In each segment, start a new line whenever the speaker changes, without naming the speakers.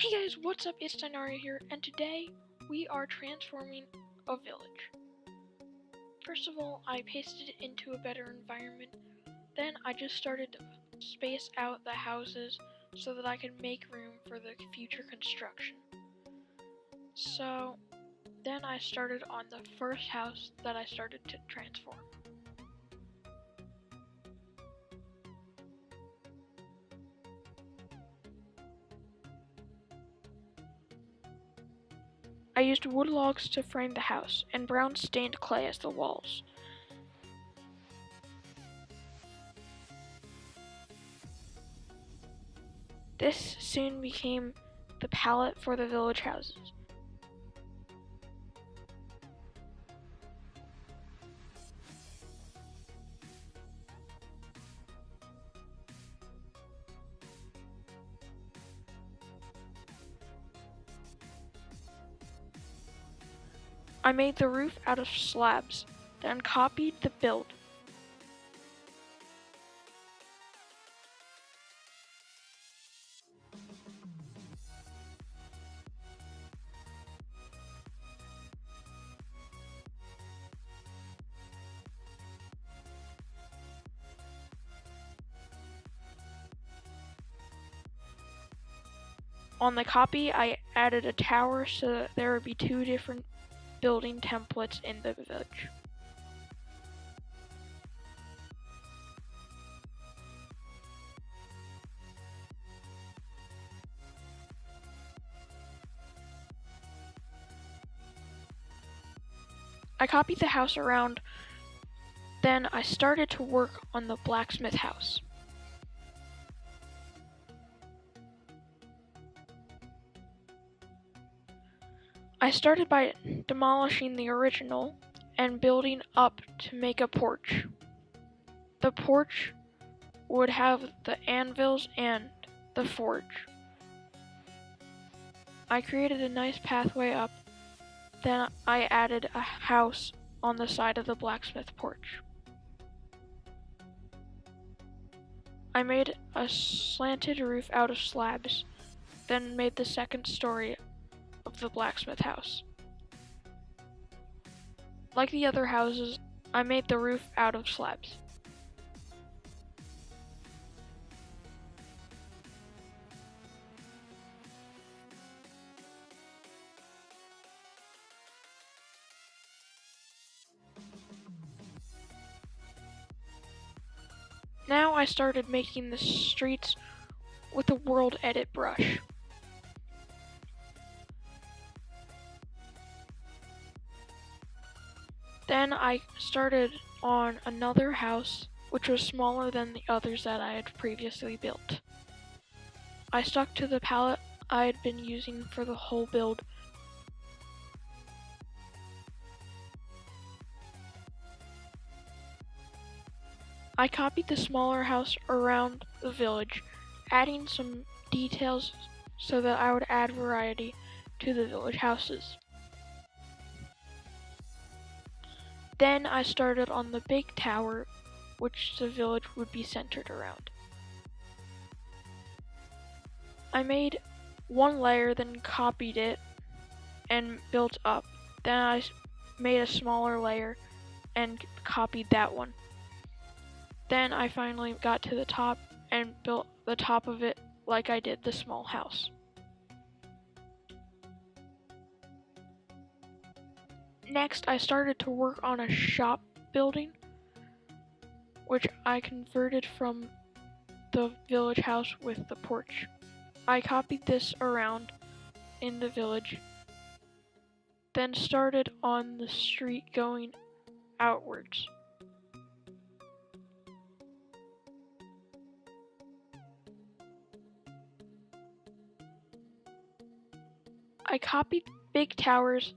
Hey guys, what's up? It's Tinareo here, and today we are transforming a village. First of all, I pasted it into a better environment. Then I just started to space out the houses so that I could make room for the future construction. So then I started on the first house that I started to transform. I used wood logs to frame the house and brown stained clay as the walls. This soon became the palette for the village houses. I made the roof out of slabs, then copied the build. On the copy, I added a tower so that there would be two different building templates in the village. I copied the house around, then I started to work on the blacksmith house. I started by demolishing the original and building up to make a porch. The porch would have the anvils and the forge. I created a nice pathway up, then I added a house on the side of the blacksmith porch. I made a slanted roof out of slabs, then made the second story of the blacksmith house. Like the other houses, I made the roof out of slabs. Now I started making the streets with a world edit brush. Then I started on another house, which was smaller than the others that I had previously built. I stuck to the palette I had been using for the whole build. I copied the smaller house around the village, adding some details so that I would add variety to the village houses. Then I started on the big tower, which the village would be centered around. I made one layer, then copied it and built up. Then I made a smaller layer and copied that one. Then I finally got to the top and built the top of it like I did the small house. Next, I started to work on a shop building, which I converted from the village house with the porch. I copied this around in the village, then started on the street going outwards. I copied big towers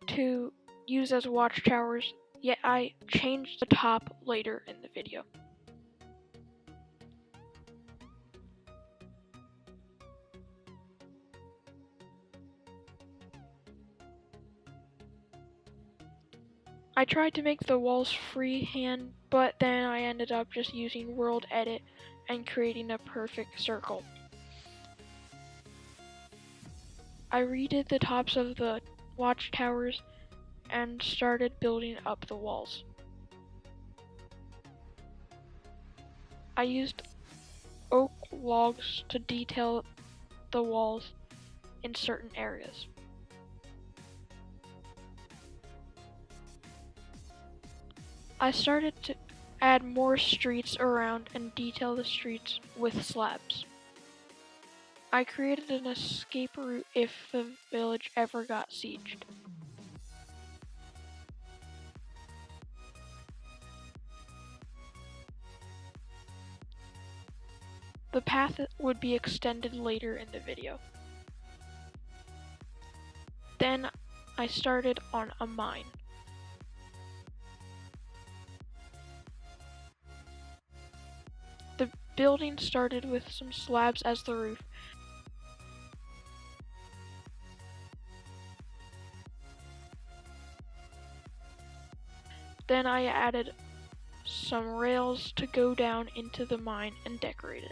to use as watchtowers, yet I changed the top later in the video. I tried to make the walls freehand, but then I ended up just using World Edit and creating a perfect circle. I redid the tops of the watchtowers and started building up the walls. I used oak logs to detail the walls in certain areas. I started to add more streets around and detail the streets with slabs. I created an escape route if the village ever got sieged. The path would be extended later in the video. Then I started on a mine. The building started with some slabs as the roof. Then I added some rails to go down into the mine and decorate it.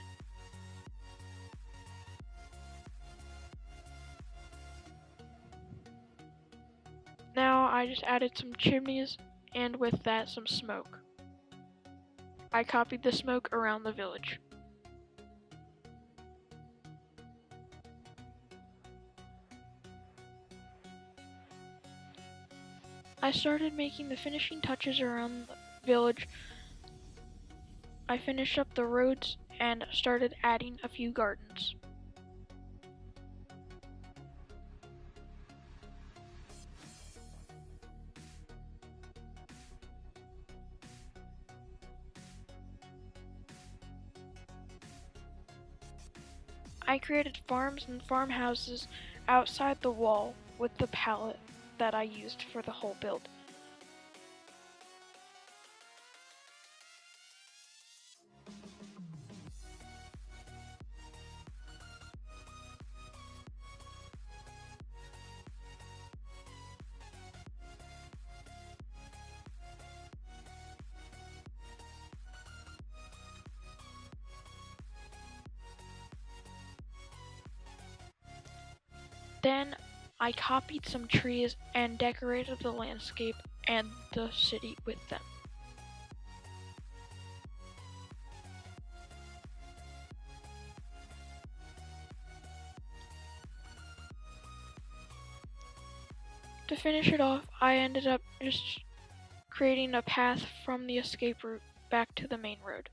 Now I just added some chimneys and with that some smoke. I copied the smoke around the village. I started making the finishing touches around the village. I finished up the roads and started adding a few gardens. I created farms and farmhouses outside the wall with the palette that I used for the whole build. Then I copied some trees and decorated the landscape and the city with them. To finish it off, I ended up just creating a path from the escape route back to the main road.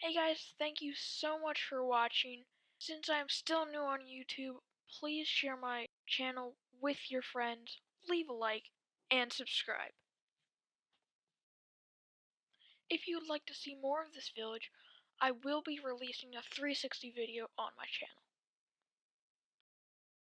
Hey guys, thank you so much for watching. Since I'm still new on YouTube, please share my channel with your friends, leave a like, and subscribe. If you would like to see more of this village, I will be releasing a 360 video on my channel.